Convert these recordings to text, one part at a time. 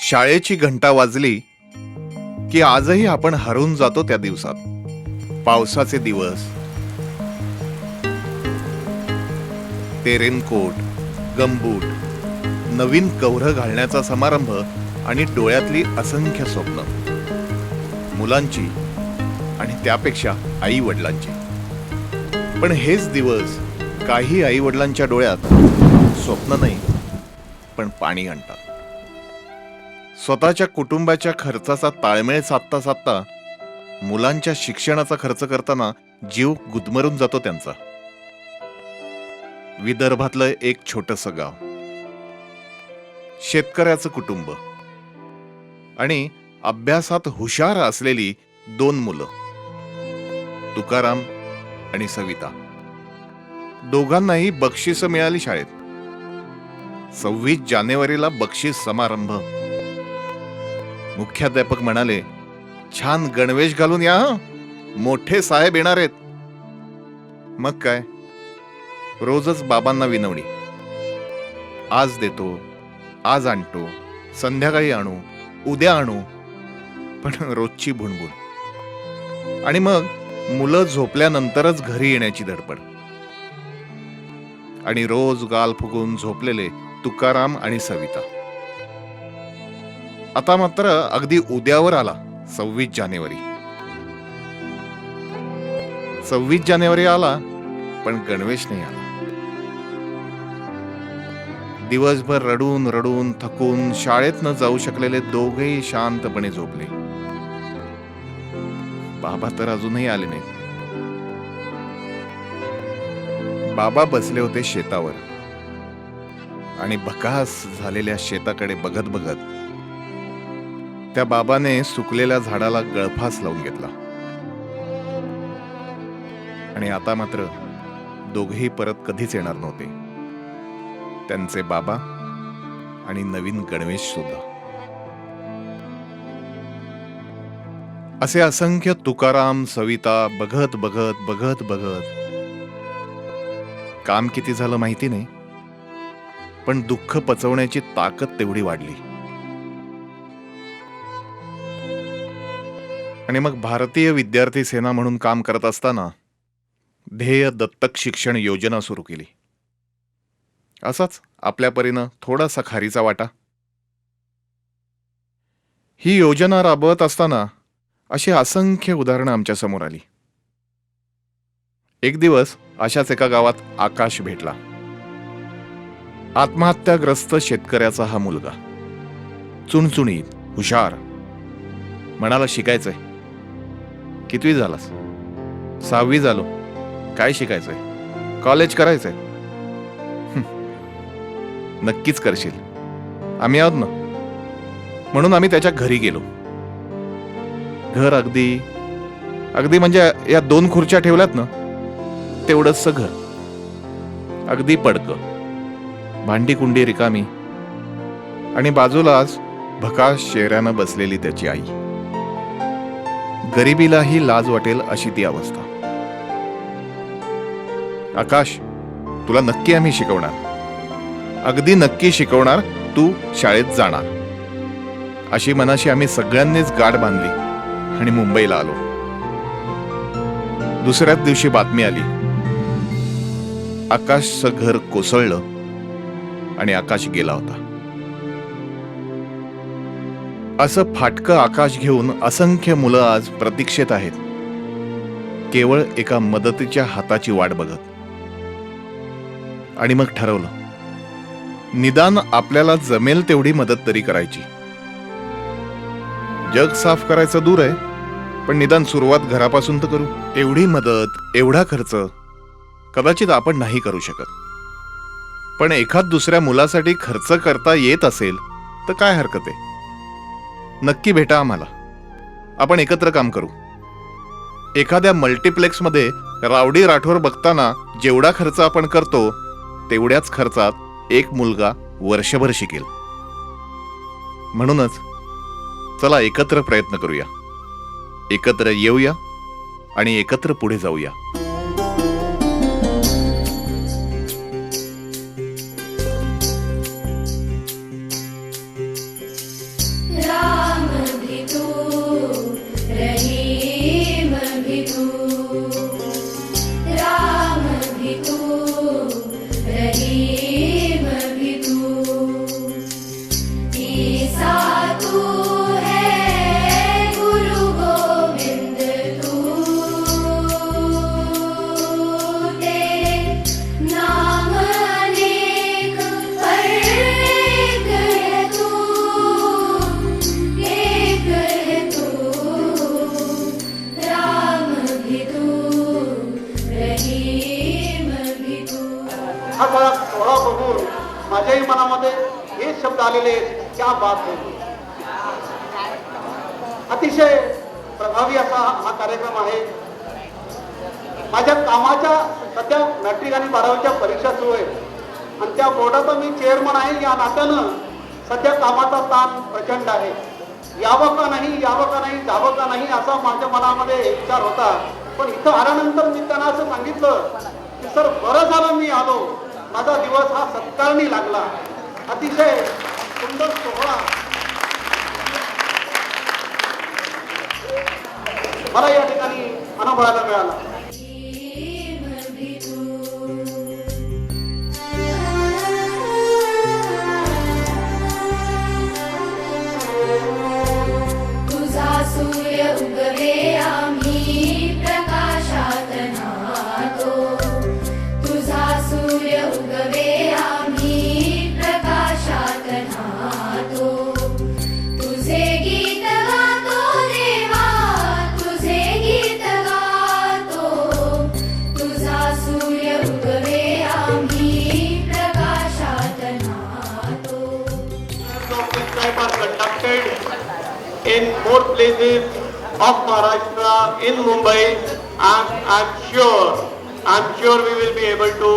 शाळेची घंटा वाजली की आजही आपण हरवून जातो त्या दिवसात. पावसाचे दिवस, ते रेनकोट, गमबूट, नवीन कव्हर घालण्याचा समारंभ आणि डोळ्यातली असंख्य स्वप्न, मुलांची आणि त्यापेक्षा आई वडिलांची. पण हेच दिवस काही आई वडिलांच्या डोळ्यात स्वप्न नाही पण पाणी आणतात. स्वतःच्या कुटुंबाच्या खर्चाचा ताळमेळ साधता साधता मुलांच्या शिक्षणाचा खर्च करताना जीव गुदमरून जातो त्यांचा. विदर्भातलं एक छोटंसं गाव, शेतकऱ्याचं कुटुंब आणि अभ्यासात हुशार असलेली 2 मुलं, तुकाराम आणि सविता. दोघांनाही बक्षिसं मिळाली शाळेत. 26 जानेवारीला बक्षीस समारंभ. मुख्याध्यापक म्हणाले, छान गणवेश घालून या हं, मोठे साहेब येणार आहेत. मग काय, रोजच बाबांना विनवणी. आज देतो, आज आणतो, संध्याकाळी आणू, उद्या आणू, पण रोजची भुणभुण. आणि मग मुलं झोपल्यानंतरच घरी येण्याची धडपड. आणि रोज गाल फुगून झोपलेले तुकाराम आणि सविता. आता मात्र अगदी उद्यावर आला 26 जानेवारी. 26 जानेवारी आला पण गणवेश नाही आला. दिवसभर रडून रडून थकून शाळेत न जाऊ शकलेले दोघेही शांतपणे झोपले. बाबा तर अजूनही आले नाहीत. बाबा बसले होते शेतावर आणि भकास झालेल्या शेताकडे बघत बघत त्या बाबाने सुकलेल्या झाडाला गळफास लावून घेतला. आणि आता मात्र दोघेही परत कधीच येणार नव्हते, त्यांचे बाबा आणि नवीन गणवेश सुद्धा. असे असंख्य तुकाराम सविता बघत बघत बघत बघत काम किती झालं माहिती नाही, पण दुःख पचवण्याची ताकद तेवढी वाढली. आणि मग भारतीय विद्यार्थी सेना म्हणून काम करत असताना ध्येय दत्तक शिक्षण योजना सुरू केली. असाच आपल्या परीनं थोडासा खारीचा वाटा. ही योजना राबवत असताना अशी असंख्य उदाहरणं आमच्या समोर आली. एक दिवस अशाच एका गावात आकाश भेटला. आत्महत्याग्रस्त शेतकऱ्याचा हा मुलगा, चुणचुणीत, हुशार. म्हणाला, शिकायचंय. कितवी झालास? 6वी झालो. काय शिकायचंय? कॉलेज करायचंय. नक्कीच करशील, आम्ही आहोत ना. म्हणून आम्ही त्याच्या घरी गेलो. घर अगदी अगदी म्हणजे या 2 खुर्च्या ठेवल्यात ना तेवढंच घर. अगदी पडकं, भांडी कुंडी रिकामी आणि बाजूलाच भकास चेहऱ्यानं बसलेली त्याची आई. गरिबीलाही लाज वाटेल अशी ती अवस्था. आकाश, तुला नक्की आम्ही शिकवणार, अगदी नक्की शिकवणार, तू शाळेत जाणार. अशी मनाशी आम्ही सगळ्यांनीच गाठ बांधली आणि मुंबईला आलो. दुसऱ्याच दिवशी बातमी आली, आकाशचं घर कोसळलं आणि आकाश गेला होता. असं फाटकं आकाश घेऊन असंख्य मुलं आज प्रतीक्षेत आहेत, केवळ एका मदतीच्या हाताची वाट बघत. आणि मग ठरवलं, निदान आपल्याला जमेल तेवढी मदत तरी करायची. जग साफ करायचं दूर आहे, पण निदान सुरुवात घरापासून तर करू. एवढी मदत, एवढा खर्च कदाचित आपण नाही करू शकत, पण एखाद दुसऱ्या मुलासाठी खर्च करता येत असेल तर काय हरकत आहे. नक्की भेटा आम्हाला, आपण एकत्र काम करू. एखाद्या मल्टिप्लेक्समध्ये रावडी राठोर बघताना जेवढा खर्च आपण करतो तेवढ्याच खर्चात एक मुलगा वर्षभर शिकेल. म्हणूनच चला एकत्र प्रयत्न करूया, एकत्र येऊया आणि एकत्र पुढे जाऊया. राम भी तू, रहीम भी तू, ईसा तू है, गुरु गोविंद तू, तेरे नाम अनेक पर एक है तू, एक है तू, राम भी तू, रहीम भी तू. हा सगळा सोहळा बघून माझ्याही मनामध्ये हेच शब्द आलेले आहेत, क्या बात है. अतिशय प्रभावी असा हा कार्यक्रम आहे. माझ्या कामाच्या सध्या मॅट्रिक आणि 12वीच्या परीक्षा सुरू आहेत आणि त्या बोर्डाचा मी चेअरमन आहे. या नात्यानं सध्या कामाचा ताण प्रचंड आहे. यावं का नाही, जावं का नाही असा माझ्या मनामध्ये विचार होता. पण इथं आल्यानंतर मी त्यांना असं सांगितलं की सर, बरं झालं मी आलो. माझा दिवस हा सत्कारणी लागला. अतिशय सुंदर सोहळा मला या ठिकाणी अनुभवायला मिळाला. रहीम भी तू. तुझा सूर्य उगवे आम्ही प्रकाशात नाहतो. तुझा सूर्य उगवे आम्ही प्रकाशात नाहतो. तुझे गीत गातो देवा, तुझे गीत गातो. तुझा सूर्य उगवे आम्ही प्रकाशात नाहतो. Of this type are conducted in more places of Maharashtra, in Mumbai. I'm sure we will be able to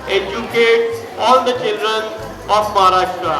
educate all the children of Maharashtra.